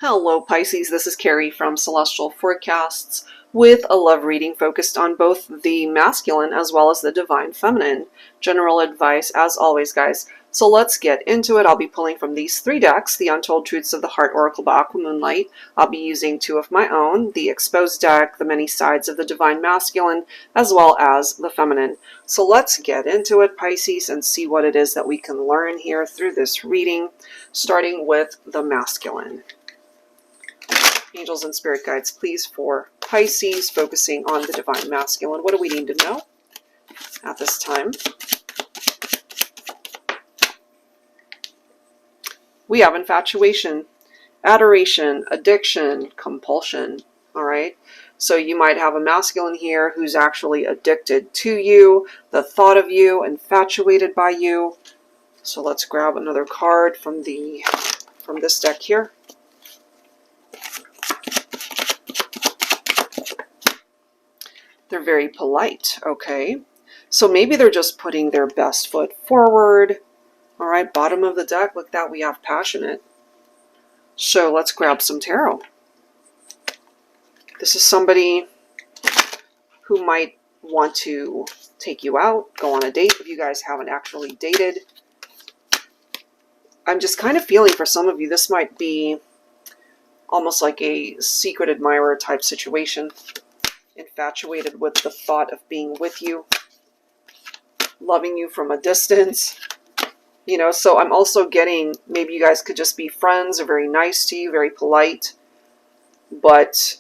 Hello Pisces, this is Carrie from Celestial Forecasts with a love reading focused on both the masculine as well as the divine feminine. General advice as always, guys. So let's get into it. I'll be pulling from these three decks, the Untold Truths of the Heart Oracle by Aqua Moonlight. I'll be using two of my own, the Exposed deck, the Many Sides of the Divine Masculine, as well as the Feminine. So let's get into it, Pisces, and see what it is that we can learn here through this reading, starting with the masculine. Angels and spirit guides, please, for Pisces, focusing on the divine masculine. What do we need to know at this time? We have infatuation, adoration, addiction, compulsion. All right. So you might have a masculine here who's actually addicted to you, the thought of you, infatuated by you. So let's grab another card from this deck here. They're very polite, okay? So maybe they're just putting their best foot forward. All right, bottom of the deck, look at that, we have passionate. So let's grab some tarot. This is somebody who might want to take you out, go on a date if you guys haven't actually dated. I'm just kind of feeling for some of you, this might be almost like a secret admirer type situation. Infatuated with the thought of being with you, loving you from a distance, you know. So I'm also getting, maybe you guys could just be friends, or very nice to you, very polite, but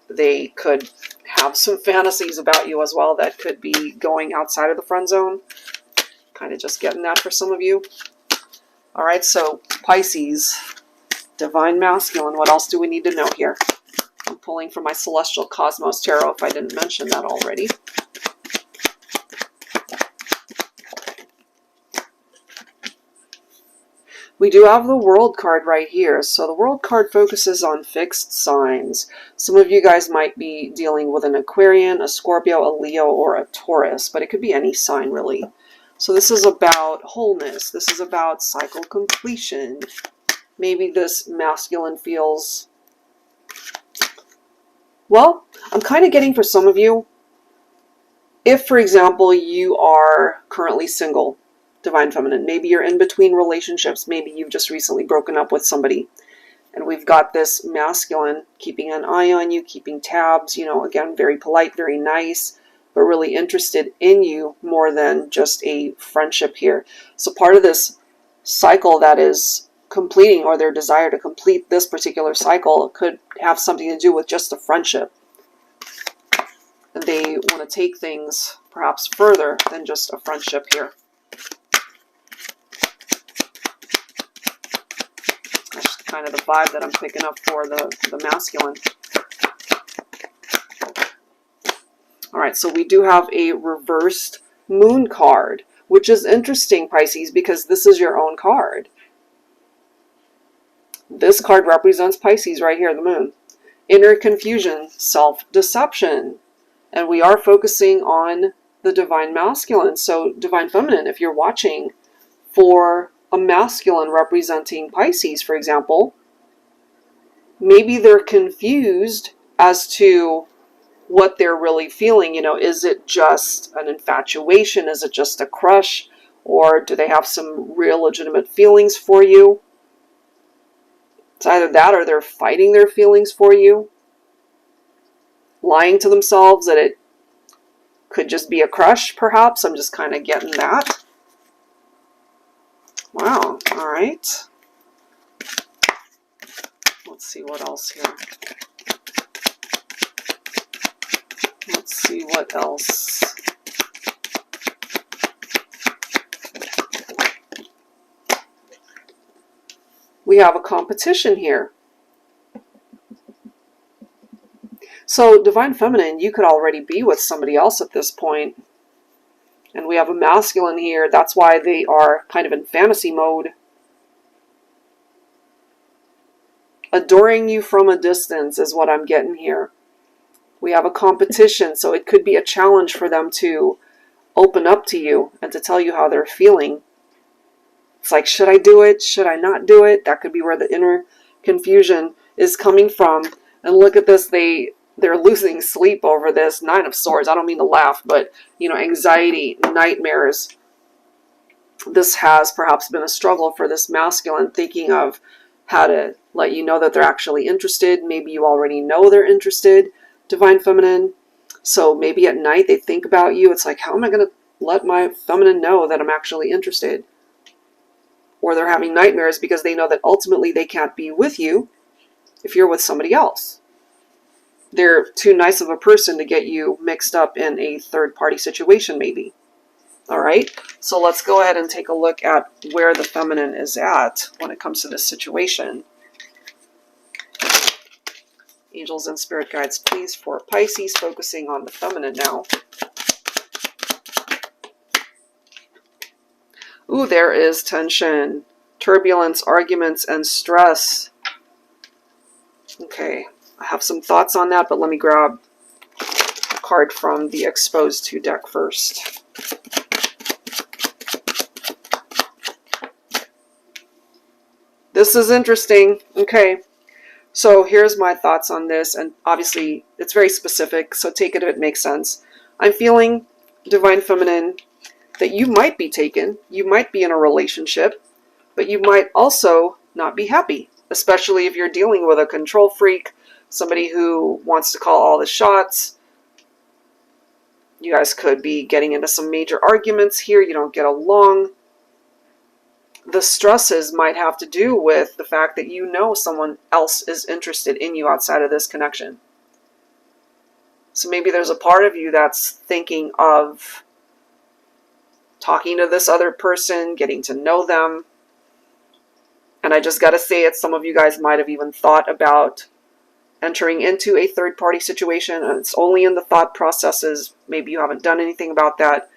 they could have some fantasies about you as well that could be going outside of the friend zone. Kind of just getting that for some of you. All right, so Pisces, divine masculine, what else do we need to know here? I'm pulling from my Celestial Cosmos Tarot if I didn't mention that already. We do have the World card right here. So the World card focuses on fixed signs. Some of you guys might be dealing with an Aquarian, a Scorpio, a Leo, or a Taurus, but it could be any sign really. So this is about wholeness. This is about cycle completion. Maybe this masculine feels... Well, I'm kind of getting for some of you, if, for example, you are currently single, divine feminine, maybe you're in between relationships, maybe you've just recently broken up with somebody, and we've got this masculine keeping an eye on you, keeping tabs, you know, again, very polite, very nice, but really interested in you more than just a friendship here. So part of this cycle that is completing, or their desire to complete this particular cycle, could have something to do with just a friendship. And they want to take things perhaps further than just a friendship here. That's kind of the vibe that I'm picking up for the masculine. All right, so we do have a reversed moon card, which is interesting, Pisces, because this is your own card. This card represents Pisces right here, the moon. Inner confusion, self-deception. And we are focusing on the divine masculine. So divine feminine, if you're watching for a masculine representing Pisces, for example, maybe they're confused as to what they're really feeling. You know, is it just an infatuation? Is it just a crush? Or do they have some real legitimate feelings for you? It's either that or they're fighting their feelings for you, lying to themselves that it could just be a crush, perhaps. I'm just kind of getting that. Wow, all right. Let's see what else here. Let's see what else. We have a competition here. So divine feminine, you could already be with somebody else at this point. And we have a masculine here. That's why they are kind of in fantasy mode. Adoring you from a distance is what I'm getting here. We have a competition, so it could be a challenge for them to open up to you and to tell you how they're feeling. It's like, should I do it? Should I not do it? That could be where the inner confusion is coming from. And look at this, they're losing sleep over this. Nine of Swords. I don't mean to laugh, but, you know, anxiety, nightmares. This has perhaps been a struggle for this masculine, thinking of how to let you know that they're actually interested. Maybe you already know they're interested, Divine Feminine. So maybe at night they think about you. It's like, how am I going to let my feminine know that I'm actually interested? Or they're having nightmares because they know that ultimately they can't be with you if you're with somebody else. They're too nice of a person to get you mixed up in a third-party situation, maybe. All right, so let's go ahead and take a look at where the feminine is at when it comes to this situation. Angels and spirit guides, please, for Pisces, focusing on the feminine now. Ooh, there is tension, turbulence, arguments, and stress. Okay, I have some thoughts on that, but let me grab a card from the Exposed to deck first. This is interesting. Okay, so here's my thoughts on this, and obviously it's very specific, so take it if it makes sense. I'm feeling, Divine Feminine, that you might be taken, you might be in a relationship, but you might also not be happy, especially if you're dealing with a control freak, somebody who wants to call all the shots. You guys could be getting into some major arguments here, you don't get along. The stresses might have to do with the fact that you know someone else is interested in you outside of this connection. So maybe there's a part of you that's thinking of talking to this other person, getting to know them. And I just got to say it, some of you guys might have even thought about entering into a third-party situation, and it's only in the thought processes. Maybe you haven't done anything about that.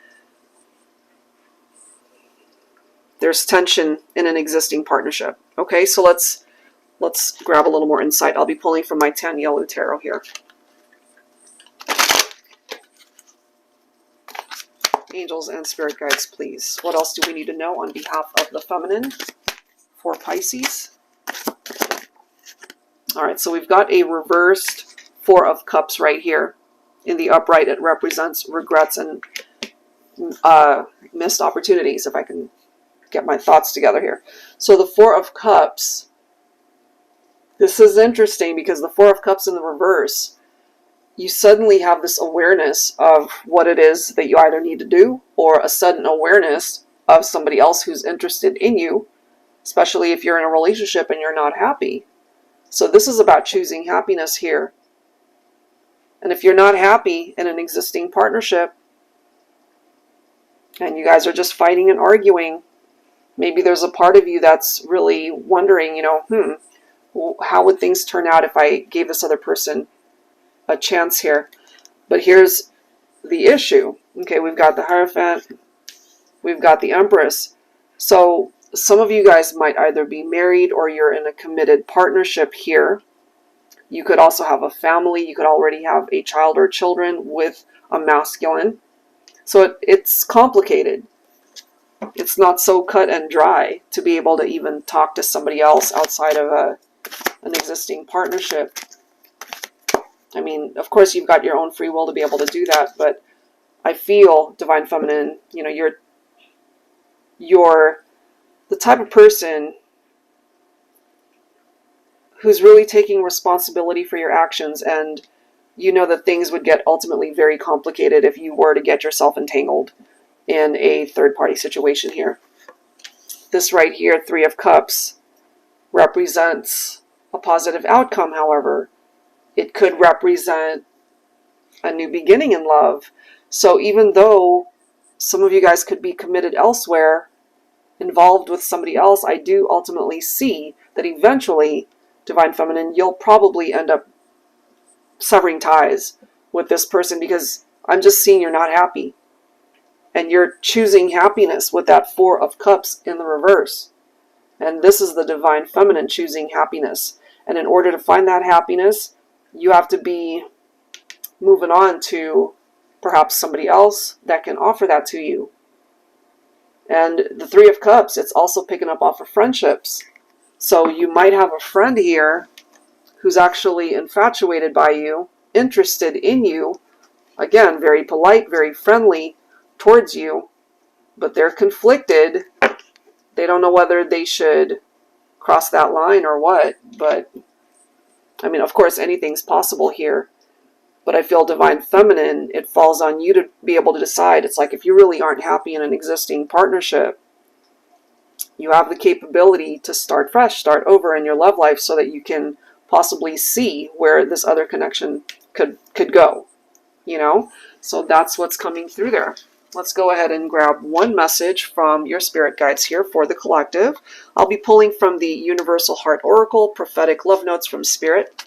There's tension in an existing partnership. Okay, so let's grab a little more insight. I'll be pulling from my 10 Yellow Tarot here. Angels and spirit guides, please. What else do we need to know on behalf of the feminine for Pisces? All right, so we've got a reversed Four of Cups right here. In the upright, it represents regrets and missed opportunities, if I can get my thoughts together here. So the Four of Cups, this is interesting because the Four of Cups in the reverse, you suddenly have this awareness of what it is that you either need to do, or a sudden awareness of somebody else who's interested in you, especially if you're in a relationship and you're not happy. So this is about choosing happiness here. And if you're not happy in an existing partnership, and you guys are just fighting and arguing, maybe there's a part of you that's really wondering, you know, how would things turn out if I gave this other person a chance here? But here's the issue. Okay, we've got the Hierophant, we've got the Empress. So some of you guys might either be married or you're in a committed partnership here. You could also have a family. You could already have a child or children with a masculine. So it's complicated. It's not so cut and dry to be able to even talk to somebody else outside of an existing partnership. I mean, of course, you've got your own free will to be able to do that, but I feel, Divine Feminine, you know, you're the type of person who's really taking responsibility for your actions, and you know that things would get ultimately very complicated if you were to get yourself entangled in a third-party situation here. This right here, Three of Cups, represents a positive outcome, however. It could represent a new beginning in love. So even though some of you guys could be committed elsewhere, involved with somebody else, I do ultimately see that eventually, Divine Feminine, you'll probably end up severing ties with this person, because I'm just seeing you're not happy. And you're choosing happiness with that Four of Cups in the reverse. And this is the Divine Feminine choosing happiness. And in order to find that happiness, you have to be moving on to perhaps somebody else that can offer that to you. And the Three of Cups, it's also picking up off of friendships. So you might have a friend here who's actually infatuated by you, interested in you, again, very polite, very friendly towards you, but they're conflicted. They don't know whether they should cross that line or what, but I mean, of course, anything's possible here. But I feel Divine Feminine, it falls on you to be able to decide. It's like if you really aren't happy in an existing partnership, you have the capability to start fresh, start over in your love life so that you can possibly see where this other connection could go, you know? So that's what's coming through there. Let's go ahead and grab one message from your spirit guides here for the collective. I'll be pulling from the Universal Heart Oracle, Prophetic Love Notes from Spirit.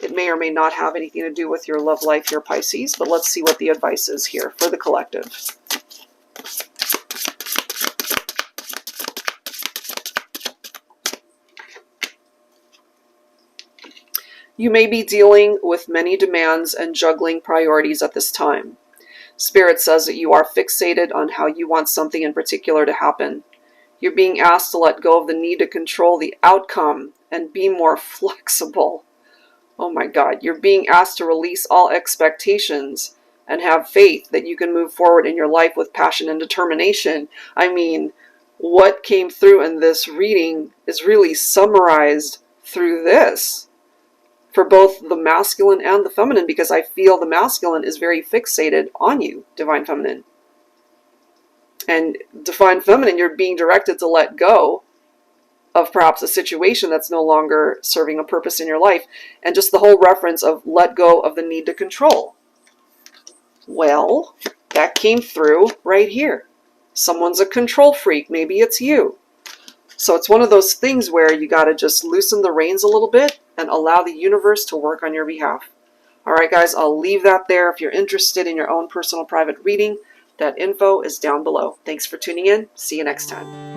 It may or may not have anything to do with your love life here, Pisces, but let's see what the advice is here for the collective. You may be dealing with many demands and juggling priorities at this time. Spirit says that you are fixated on how you want something in particular to happen. You're being asked to let go of the need to control the outcome and be more flexible. Oh my God, you're being asked to release all expectations and have faith that you can move forward in your life with passion and determination. I mean, what came through in this reading is really summarized through this for both the masculine and the feminine, because I feel the masculine is very fixated on you, Divine Feminine. And Divine Feminine, you're being directed to let go of perhaps a situation that's no longer serving a purpose in your life. And just the whole reference of let go of the need to control. Well, that came through right here. Someone's a control freak. Maybe it's you. So it's one of those things where you got to just loosen the reins a little bit and allow the universe to work on your behalf. All right, guys, I'll leave that there. If you're interested in your own personal private reading, that info is down below. Thanks for tuning in. See you next time.